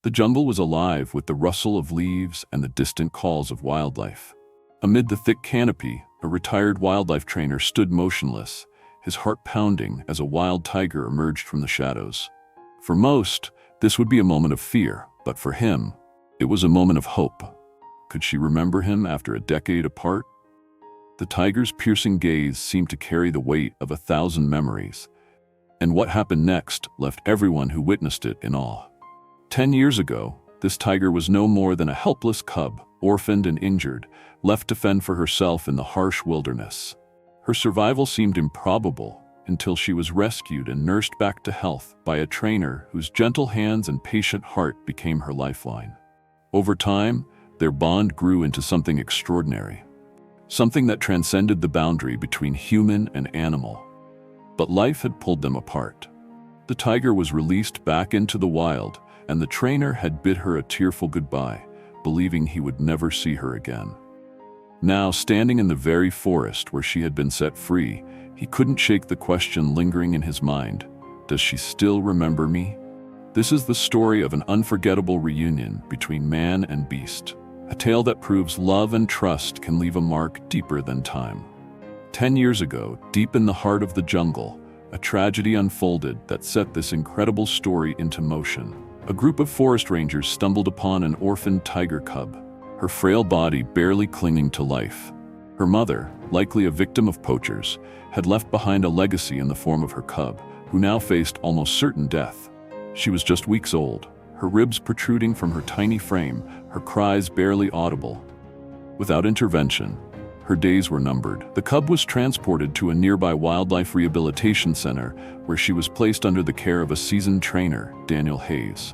The jungle was alive with the rustle of leaves and the distant calls of wildlife. Amid the thick canopy, a retired wildlife trainer stood motionless, his heart pounding as a wild tiger emerged from the shadows. For most, this would be a moment of fear, but for him, it was a moment of hope. Could she remember him after a decade apart? The tiger's piercing gaze seemed to carry the weight of 1,000 memories, and what happened next left everyone who witnessed it in awe. 10 years ago, this tiger was no more than a helpless cub, orphaned and injured, left to fend for herself in the harsh wilderness. Her survival seemed improbable until she was rescued and nursed back to health by a trainer whose gentle hands and patient heart became her lifeline. Over time, their bond grew into something extraordinary, something that transcended the boundary between human and animal. But life had pulled them apart. The tiger was released back into the wild, and the trainer had bid her a tearful goodbye, believing he would never see her again. Now, standing in the very forest where she had been set free, he couldn't shake the question lingering in his mind: does she still remember me? This is the story of an unforgettable reunion between man and beast, a tale that proves love and trust can leave a mark deeper than time. 10 years ago, deep in the heart of the jungle, a tragedy unfolded that set this incredible story into motion. A group of forest rangers stumbled upon an orphaned tiger cub, her frail body barely clinging to life. Her mother, likely a victim of poachers, had left behind a legacy in the form of her cub, who now faced almost certain death. She was just weeks old, her ribs protruding from her tiny frame, her cries barely audible. Without intervention, her days were numbered. The cub was transported to a nearby wildlife rehabilitation center where she was placed under the care of a seasoned trainer, Daniel Hayes.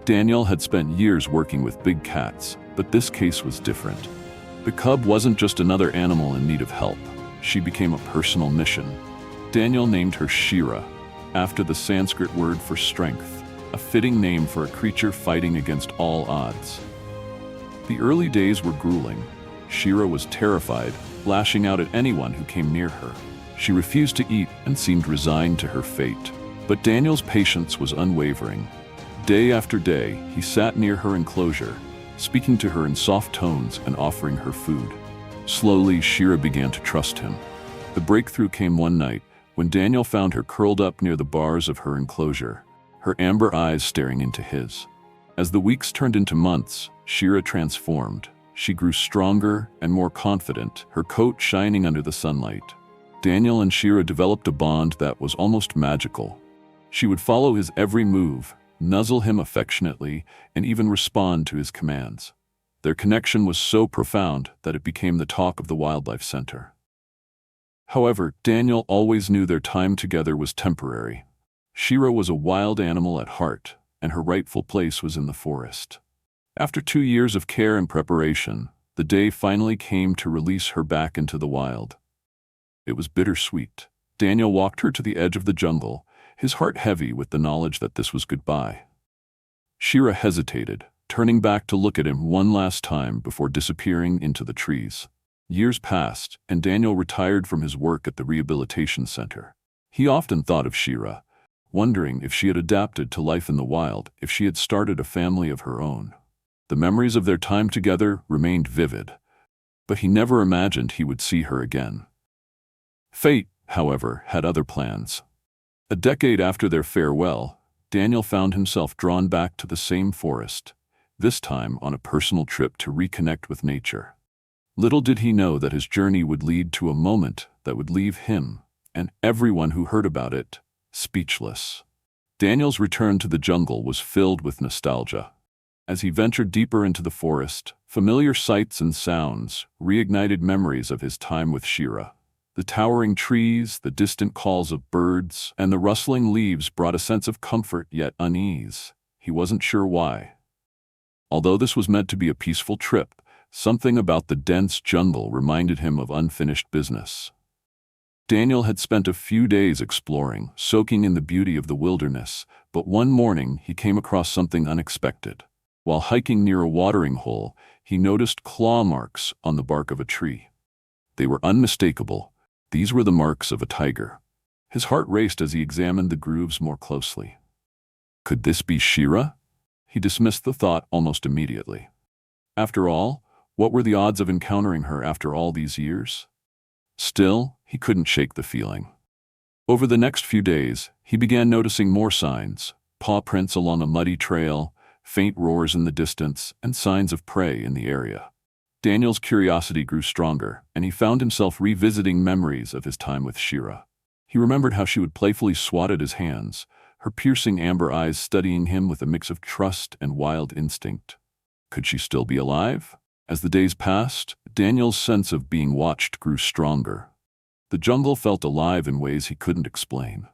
Daniel had spent years working with big cats, but this case was different. The cub wasn't just another animal in need of help. She became a personal mission. Daniel named her Shira, after the Sanskrit word for strength, a fitting name for a creature fighting against all odds. The early days were grueling. Shira was terrified, lashing out at anyone who came near her. She refused to eat and seemed resigned to her fate. But Daniel's patience was unwavering. Day after day, he sat near her enclosure, speaking to her in soft tones and offering her food. Slowly, Shira began to trust him. The breakthrough came one night when Daniel found her curled up near the bars of her enclosure, her amber eyes staring into his. As the weeks turned into months, Shira transformed. She grew stronger and more confident, her coat shining under the sunlight. Daniel and Shira developed a bond that was almost magical. She would follow his every move, nuzzle him affectionately, and even respond to his commands. Their connection was so profound that it became the talk of the wildlife center. However, Daniel always knew their time together was temporary. Shira was a wild animal at heart, and her rightful place was in the forest. After 2 years of care and preparation, the day finally came to release her back into the wild. It was bittersweet. Daniel walked her to the edge of the jungle, his heart heavy with the knowledge that this was goodbye. Shira hesitated, turning back to look at him one last time before disappearing into the trees. Years passed, and Daniel retired from his work at the rehabilitation center. He often thought of Shira, wondering if she had adapted to life in the wild, if she had started a family of her own. The memories of their time together remained vivid, but he never imagined he would see her again. Fate, however, had other plans. A decade after their farewell, Daniel found himself drawn back to the same forest, this time on a personal trip to reconnect with nature. Little did he know that his journey would lead to a moment that would leave him, and everyone who heard about it, speechless. Daniel's return to the jungle was filled with nostalgia. As he ventured deeper into the forest, familiar sights and sounds reignited memories of his time with Shira. The towering trees, the distant calls of birds, and the rustling leaves brought a sense of comfort yet unease. He wasn't sure why. Although this was meant to be a peaceful trip, something about the dense jungle reminded him of unfinished business. Daniel had spent a few days exploring, soaking in the beauty of the wilderness, but one morning he came across something unexpected. While hiking near a watering hole, he noticed claw marks on the bark of a tree. They were unmistakable. These were the marks of a tiger. His heart raced as he examined the grooves more closely. Could this be Shira? He dismissed the thought almost immediately. After all, what were the odds of encountering her after all these years? Still, he couldn't shake the feeling. Over the next few days, he began noticing more signs: paw prints along a muddy trail, faint roars in the distance, and signs of prey in the area. Daniel's curiosity grew stronger, and he found himself revisiting memories of his time with Shira. He remembered how she would playfully swat at his hands, her piercing amber eyes studying him with a mix of trust and wild instinct. Could she still be alive? As the days passed, Daniel's sense of being watched grew stronger. The jungle felt alive in ways he couldn't explain.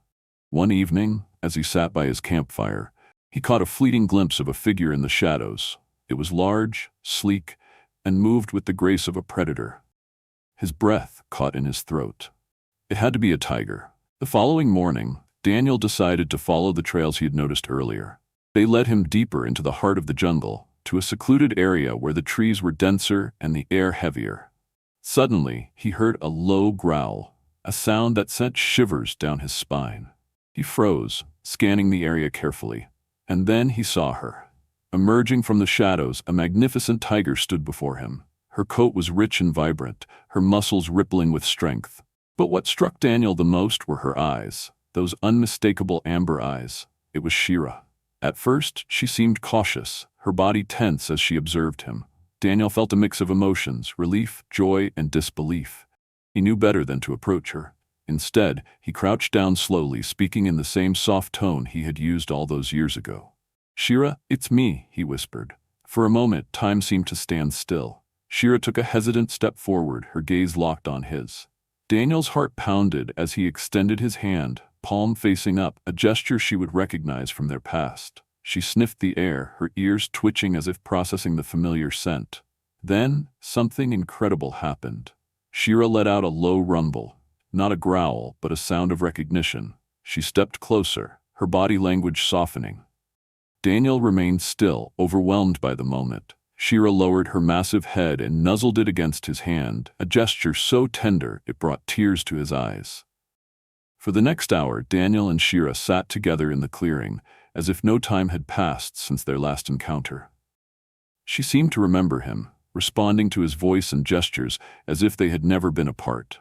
One evening, as he sat by his campfire, he caught a fleeting glimpse of a figure in the shadows. It was large, sleek, and moved with the grace of a predator. His breath caught in his throat. It had to be a tiger. The following morning, Daniel decided to follow the trails he had noticed earlier. They led him deeper into the heart of the jungle, to a secluded area where the trees were denser and the air heavier. Suddenly, he heard a low growl, a sound that sent shivers down his spine. He froze, scanning the area carefully, and then he saw her. Emerging from the shadows, a magnificent tiger stood before him. Her coat was rich and vibrant, her muscles rippling with strength. But what struck Daniel the most were her eyes, those unmistakable amber eyes. It was Shira. At first, she seemed cautious, her body tense as she observed him. Daniel felt a mix of emotions: relief, joy, and disbelief. He knew better than to approach her. Instead, he crouched down slowly, speaking in the same soft tone he had used all those years ago. "Shira, it's me," he whispered. For a moment, time seemed to stand still. Shira took a hesitant step forward, her gaze locked on his. Daniel's heart pounded as he extended his hand, palm facing up, a gesture she would recognize from their past. She sniffed the air, her ears twitching as if processing the familiar scent. Then, something incredible happened. Shira let out a low rumble, not a growl, but a sound of recognition. She stepped closer, her body language softening. Daniel remained still, overwhelmed by the moment. Shira lowered her massive head and nuzzled it against his hand, a gesture so tender it brought tears to his eyes. For the next hour, Daniel and Shira sat together in the clearing, as if no time had passed since their last encounter. She seemed to remember him, responding to his voice and gestures as if they had never been apart.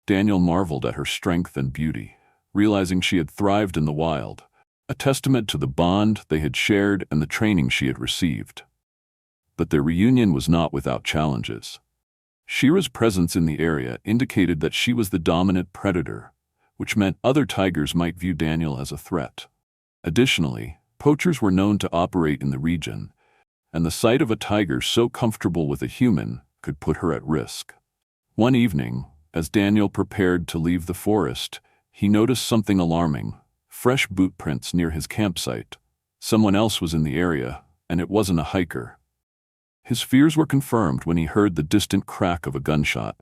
Daniel marveled at her strength and beauty, realizing she had thrived in the wild, a testament to the bond they had shared and the training she had received. But their reunion was not without challenges. Shira's presence in the area indicated that she was the dominant predator, which meant other tigers might view Daniel as a threat. Additionally, poachers were known to operate in the region, and the sight of a tiger so comfortable with a human could put her at risk. One evening, as Daniel prepared to leave the forest, he noticed something alarming: fresh boot prints near his campsite. Someone else was in the area, and it wasn't a hiker. His fears were confirmed when he heard the distant crack of a gunshot.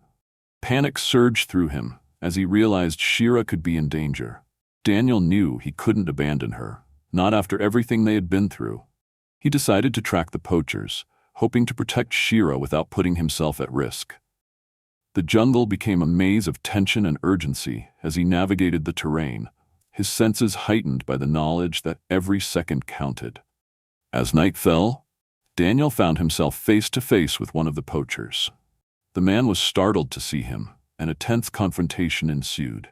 Panic surged through him as he realized Shira could be in danger. Daniel knew he couldn't abandon her, not after everything they had been through. He decided to track the poachers, hoping to protect Shira without putting himself at risk. The jungle became a maze of tension and urgency as he navigated the terrain, his senses heightened by the knowledge that every second counted. As night fell, Daniel found himself face to face with one of the poachers. The man was startled to see him, and a tense confrontation ensued.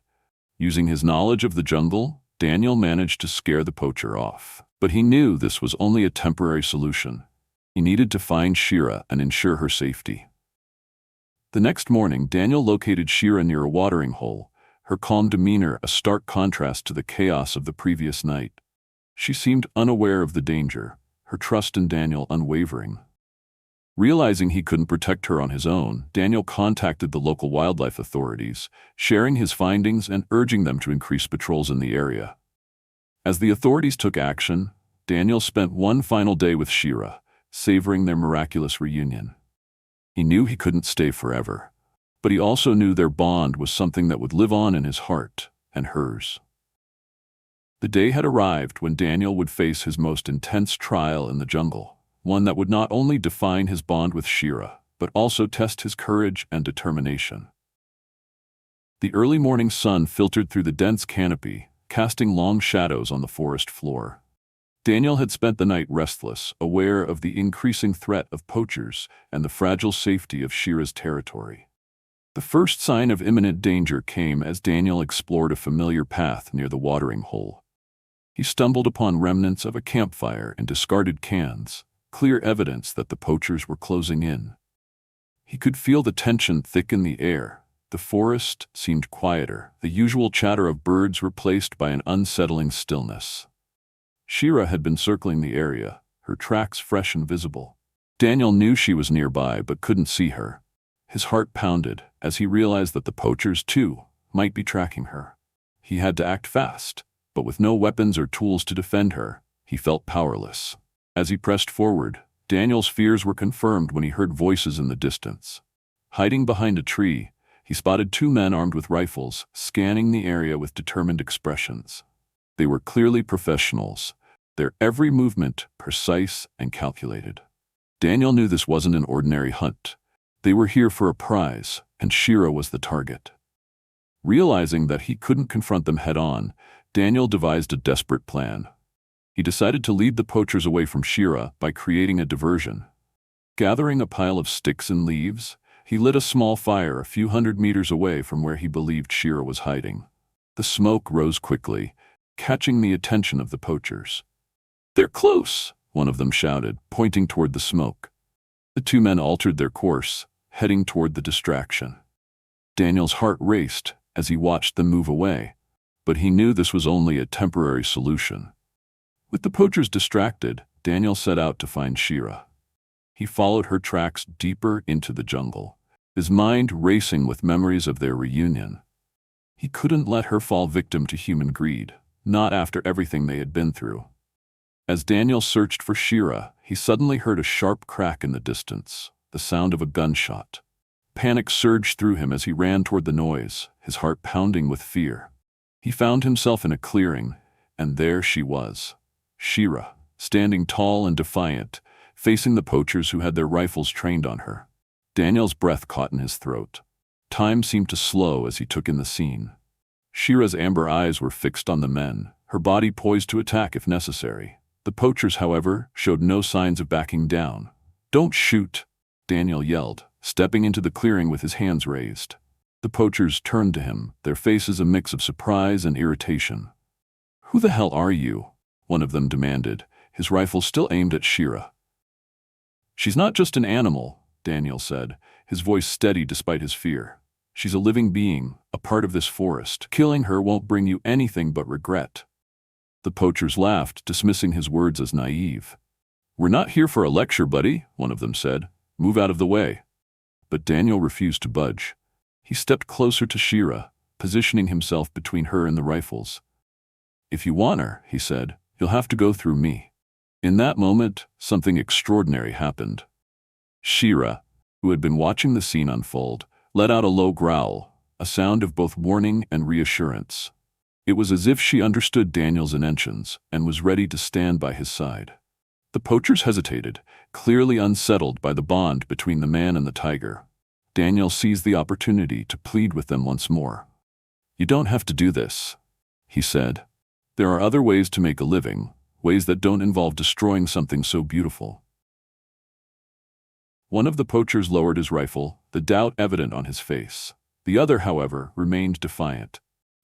Using his knowledge of the jungle, Daniel managed to scare the poacher off. But he knew this was only a temporary solution. He needed to find Shira and ensure her safety. The next morning, Daniel located Shira near a watering hole, her calm demeanor a stark contrast to the chaos of the previous night. She seemed unaware of the danger, her trust in Daniel unwavering. Realizing he couldn't protect her on his own, Daniel contacted the local wildlife authorities, sharing his findings and urging them to increase patrols in the area. As the authorities took action, Daniel spent one final day with Shira, savoring their miraculous reunion. He knew he couldn't stay forever, but he also knew their bond was something that would live on in his heart and hers. The day had arrived when Daniel would face his most intense trial in the jungle. One that would not only define his bond with Shira, but also test his courage and determination. The early morning sun filtered through the dense canopy, casting long shadows on the forest floor. Daniel had spent the night restless, aware of the increasing threat of poachers and the fragile safety of Shira's territory. The first sign of imminent danger came as Daniel explored a familiar path near the watering hole. He stumbled upon remnants of a campfire and discarded cans, clear evidence that the poachers were closing in. He could feel the tension thick in the air. The forest seemed quieter, the usual chatter of birds replaced by an unsettling stillness. Shira had been circling the area, her tracks fresh and visible. Daniel knew she was nearby but couldn't see her. His heart pounded as he realized that the poachers, too, might be tracking her. He had to act fast, but with no weapons or tools to defend her, he felt powerless. As he pressed forward, Daniel's fears were confirmed when he heard voices in the distance. Hiding behind a tree, he spotted two men armed with rifles, scanning the area with determined expressions. They were clearly professionals, their every movement precise and calculated. Daniel knew this wasn't an ordinary hunt. They were here for a prize, and Shira was the target. Realizing that he couldn't confront them head-on, Daniel devised a desperate plan. He decided to lead the poachers away from Shira by creating a diversion. Gathering a pile of sticks and leaves, he lit a small fire a few hundred meters away from where he believed Shira was hiding. The smoke rose quickly, catching the attention of the poachers. "They're close," one of them shouted, pointing toward the smoke. The two men altered their course, heading toward the distraction. Daniel's heart raced as he watched them move away, but he knew this was only a temporary solution. With the poachers distracted, Daniel set out to find Shira. He followed her tracks deeper into the jungle, his mind racing with memories of their reunion. He couldn't let her fall victim to human greed, not after everything they had been through. As Daniel searched for Shira, he suddenly heard a sharp crack in the distance, the sound of a gunshot. Panic surged through him as he ran toward the noise, his heart pounding with fear. He found himself in a clearing, and there she was, Shira, standing tall and defiant, facing the poachers who had their rifles trained on her. Daniel's breath caught in his throat. Time seemed to slow as he took in the scene. Shira's amber eyes were fixed on the men, her body poised to attack if necessary. The poachers, however, showed no signs of backing down. "Don't shoot," Daniel yelled, stepping into the clearing with his hands raised. The poachers turned to him, their faces a mix of surprise and irritation. "Who the hell are you?" one of them demanded, his rifle still aimed at Shira. "She's not just an animal," Daniel said, his voice steady despite his fear. "She's a living being, a part of this forest. Killing her won't bring you anything but regret." The poachers laughed, dismissing his words as naive. "We're not here for a lecture, buddy," one of them said. "Move out of the way." But Daniel refused to budge. He stepped closer to Shira, positioning himself between her and the rifles. "If you want her," he said, "you'll have to go through me." In that moment, something extraordinary happened. Shira, who had been watching the scene unfold, let out a low growl, a sound of both warning and reassurance. It was as if she understood Daniel's intentions and was ready to stand by his side. The poachers hesitated, clearly unsettled by the bond between the man and the tiger. Daniel seized the opportunity to plead with them once more. "You don't have to do this," he said. "There are other ways to make a living, ways that don't involve destroying something so beautiful." One of the poachers lowered his rifle, the doubt evident on his face. The other, however, remained defiant.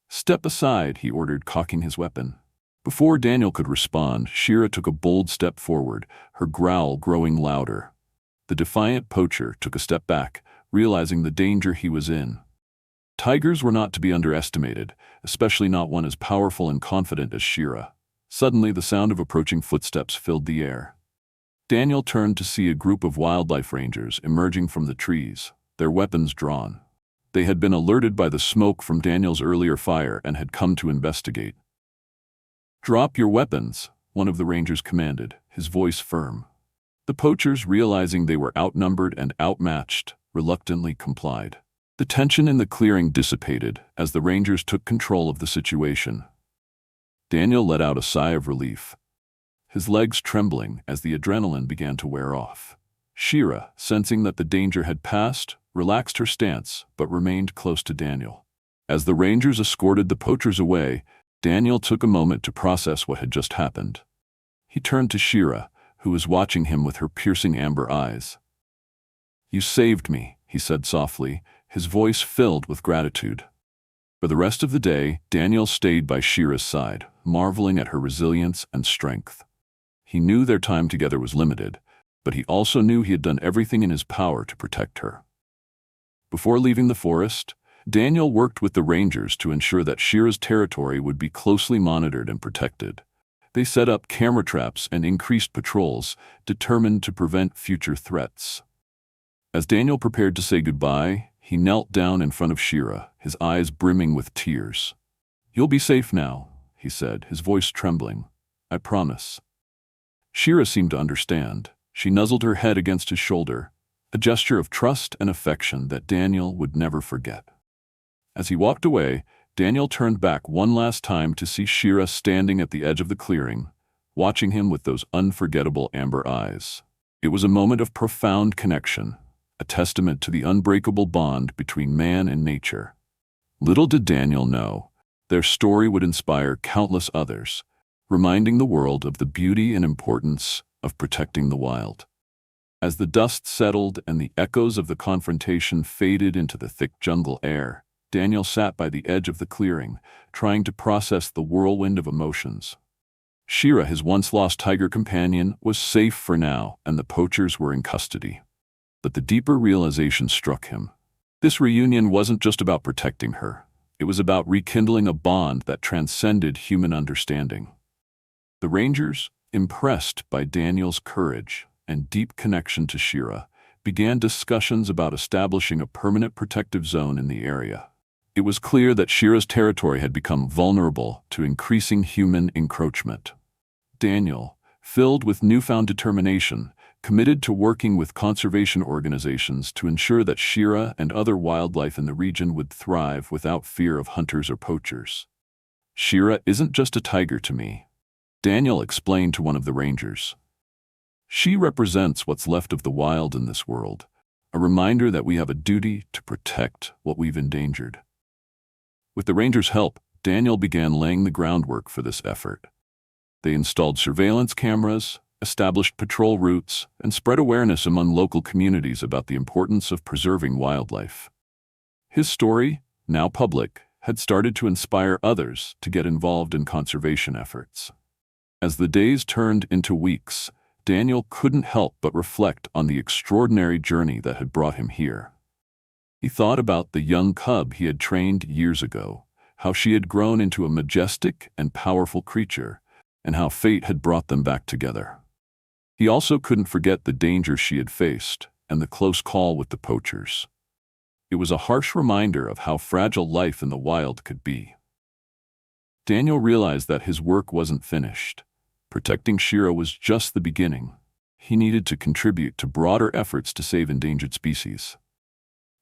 "Step aside," he ordered, cocking his weapon. Before Daniel could respond, Shira took a bold step forward, her growl growing louder. The defiant poacher took a step back, realizing the danger he was in. Tigers were not to be underestimated, especially not one as powerful and confident as Shira. Suddenly, the sound of approaching footsteps filled the air. Daniel turned to see a group of wildlife rangers emerging from the trees, their weapons drawn. They had been alerted by the smoke from Daniel's earlier fire and had come to investigate. "Drop your weapons," one of the rangers commanded, his voice firm. The poachers, realizing they were outnumbered and outmatched, reluctantly complied. The tension in the clearing dissipated as the rangers took control of the situation. Daniel let out a sigh of relief, his legs trembling as the adrenaline began to wear off. Shira, sensing that the danger had passed, relaxed her stance but remained close to Daniel. As the rangers escorted the poachers away, Daniel took a moment to process what had just happened. He turned to Shira, who was watching him with her piercing amber eyes. "You saved me," he said softly, his voice filled with gratitude. For the rest of the day, Daniel stayed by Shira's side, marveling at her resilience and strength. He knew their time together was limited, but he also knew he had done everything in his power to protect her. Before leaving the forest, Daniel worked with the rangers to ensure that Shira's territory would be closely monitored and protected. They set up camera traps and increased patrols, determined to prevent future threats. As Daniel prepared to say goodbye, he knelt down in front of Shira, his eyes brimming with tears. "You'll be safe now," he said, his voice trembling. "I promise." Shira seemed to understand. She nuzzled her head against his shoulder, a gesture of trust and affection that Daniel would never forget. As he walked away, Daniel turned back one last time to see Shira standing at the edge of the clearing, watching him with those unforgettable amber eyes. It was a moment of profound connection, a testament to the unbreakable bond between man and nature. Little did Daniel know, their story would inspire countless others, reminding the world of the beauty and importance of protecting the wild. As the dust settled and the echoes of the confrontation faded into the thick jungle air, Daniel sat by the edge of the clearing, trying to process the whirlwind of emotions. Shira, his once-lost tiger companion, was safe for now, and the poachers were in custody. But the deeper realization struck him. This reunion wasn't just about protecting her. It was about rekindling a bond that transcended human understanding. The rangers, impressed by Daniel's courage and deep connection to Shira, began discussions about establishing a permanent protective zone in the area. It was clear that Shira's territory had become vulnerable to increasing human encroachment. Daniel, filled with newfound determination, committed to working with conservation organizations to ensure that Shira and other wildlife in the region would thrive without fear of hunters or poachers. "Shira isn't just a tiger to me," Daniel explained to one of the rangers. "She represents what's left of the wild in this world, a reminder that we have a duty to protect what we've endangered." With the rangers' help, Daniel began laying the groundwork for this effort. They installed surveillance cameras, established patrol routes, and spread awareness among local communities about the importance of preserving wildlife. His story, now public, had started to inspire others to get involved in conservation efforts. As the days turned into weeks, Daniel couldn't help but reflect on the extraordinary journey that had brought him here. He thought about the young cub he had trained years ago, how she had grown into a majestic and powerful creature, and how fate had brought them back together. He also couldn't forget the danger she had faced and the close call with the poachers. It was a harsh reminder of how fragile life in the wild could be. Daniel realized that his work wasn't finished. Protecting Shira was just the beginning. He needed to contribute to broader efforts to save endangered species.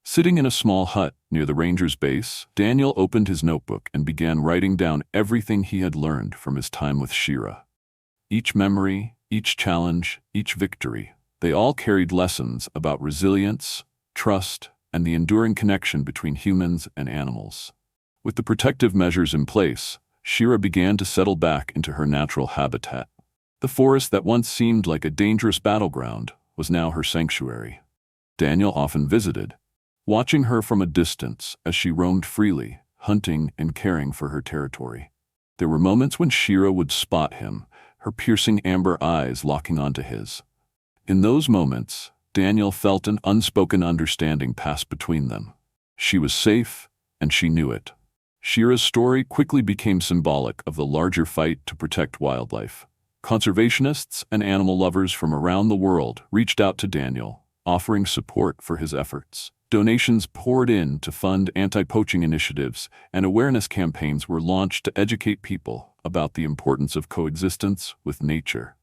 Sitting in a small hut near the ranger's base, Daniel opened his notebook and began writing down everything he had learned from his time with Shira. Each memory, each challenge, each victory, they all carried lessons about resilience, trust, and the enduring connection between humans and animals. With the protective measures in place, Shira began to settle back into her natural habitat. The forest that once seemed like a dangerous battleground was now her sanctuary. Daniel often visited, watching her from a distance as she roamed freely, hunting and caring for her territory. There were moments when Shira would spot him, her piercing amber eyes locking onto his. In those moments, Daniel felt an unspoken understanding pass between them. She was safe, and she knew it. Shira's story quickly became symbolic of the larger fight to protect wildlife. Conservationists and animal lovers from around the world reached out to Daniel, offering support for his efforts. Donations poured in to fund anti-poaching initiatives, and awareness campaigns were launched to educate people about the importance of coexistence with nature.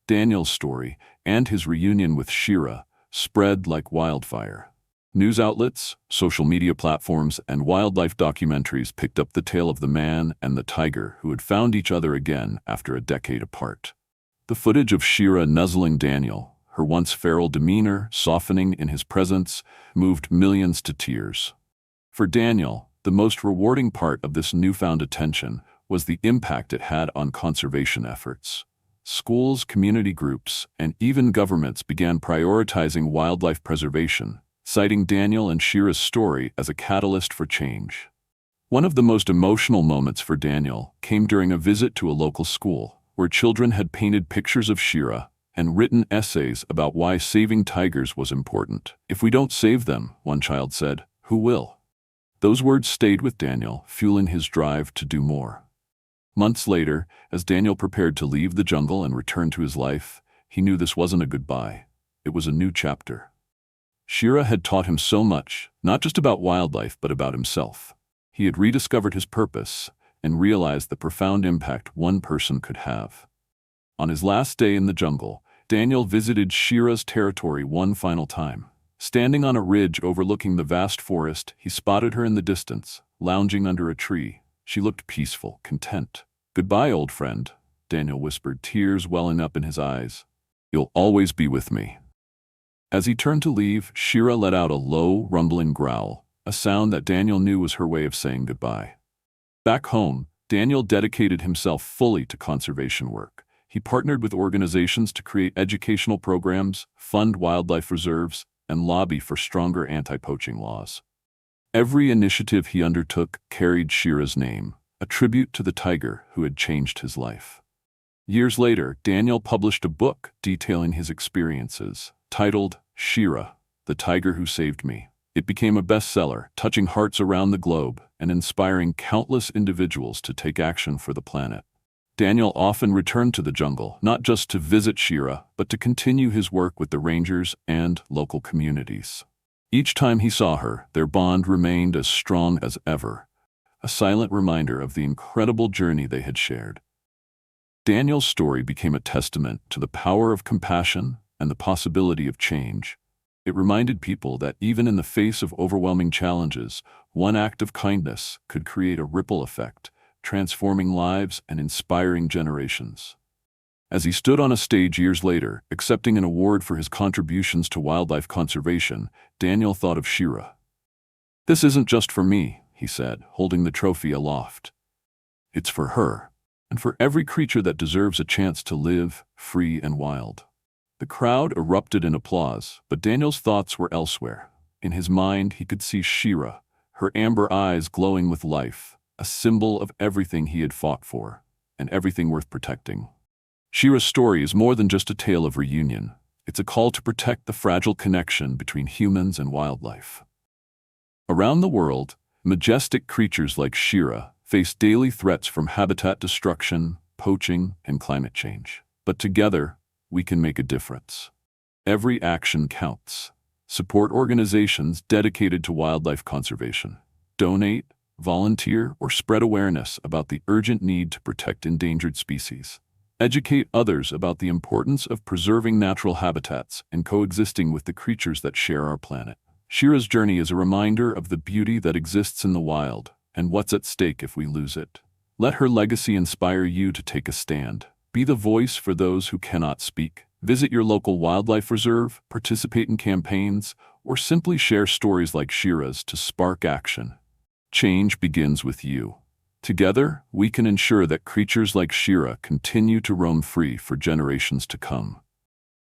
Daniel's story, and his reunion with Shira, spread like wildfire. News outlets, social media platforms, and wildlife documentaries picked up the tale of the man and the tiger who had found each other again after a decade apart. The footage of Shira nuzzling Daniel, her once feral demeanor softening in his presence, moved millions to tears. For Daniel, the most rewarding part of this newfound attention was the impact it had on conservation efforts. schools, community groups, and even governments began prioritizing wildlife preservation, citing Daniel and Shira's story as a catalyst for change. One of the most emotional moments for Daniel came during a visit to a local school, where children had painted pictures of Shira and written essays about why saving tigers was important. "If we don't save them," one child said, "who will?" Those words stayed with Daniel, fueling his drive to do more. Months later, as Daniel prepared to leave the jungle and return to his life, he knew this wasn't a goodbye. It was a new chapter. Shira had taught him so much, not just about wildlife, but about himself. He had rediscovered his purpose and realized the profound impact one person could have. On his last day in the jungle, Daniel visited Shira's territory one final time. Standing on a ridge overlooking the vast forest, he spotted her in the distance, lounging under a tree. She looked peaceful, content. "Goodbye, old friend," Daniel whispered, tears welling up in his eyes. "You'll always be with me." As he turned to leave, Shira let out a low, rumbling growl, a sound that Daniel knew was her way of saying goodbye. Back home, Daniel dedicated himself fully to conservation work. He partnered with organizations to create educational programs, fund wildlife reserves, and lobby for stronger anti-poaching laws. Every initiative he undertook carried Shira's name, a tribute to the tiger who had changed his life. Years later, Daniel published a book detailing his experiences, titled Shira, the Tiger Who Saved Me. It became a bestseller, touching hearts around the globe and inspiring countless individuals to take action for the planet. Daniel often returned to the jungle, not just to visit Shira, but to continue his work with the rangers and local communities. Each time he saw her, their bond remained as strong as ever, a silent reminder of the incredible journey they had shared. Daniel's story became a testament to the power of compassion and the possibility of change. It reminded people that even in the face of overwhelming challenges, one act of kindness could create a ripple effect, transforming lives and inspiring generations. As he stood on a stage years later, accepting an award for his contributions to wildlife conservation, Daniel thought of Shira. "This isn't just for me," he said, holding the trophy aloft. "It's for her, and for every creature that deserves a chance to live free and wild." The crowd erupted in applause, but Daniel's thoughts were elsewhere. In his mind, he could see Shira, her amber eyes glowing with life, a symbol of everything he had fought for, and everything worth protecting. Shira's story is more than just a tale of reunion. It's a call to protect the fragile connection between humans and wildlife. Around the world, majestic creatures like Shira face daily threats from habitat destruction, poaching, and climate change. But together, we can make a difference. Every action counts. Support organizations dedicated to wildlife conservation. Donate, volunteer, or spread awareness about the urgent need to protect endangered species. Educate others about the importance of preserving natural habitats and coexisting with the creatures that share our planet. Shira's journey is a reminder of the beauty that exists in the wild and what's at stake if we lose it. Let her legacy inspire you to take a stand. Be the voice for those who cannot speak. Visit your local wildlife reserve, participate in campaigns, or simply share stories like Shira's to spark action. Change begins with you. Together, we can ensure that creatures like Shira continue to roam free for generations to come.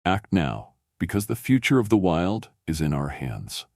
Act now, because the future of the wild is in our hands.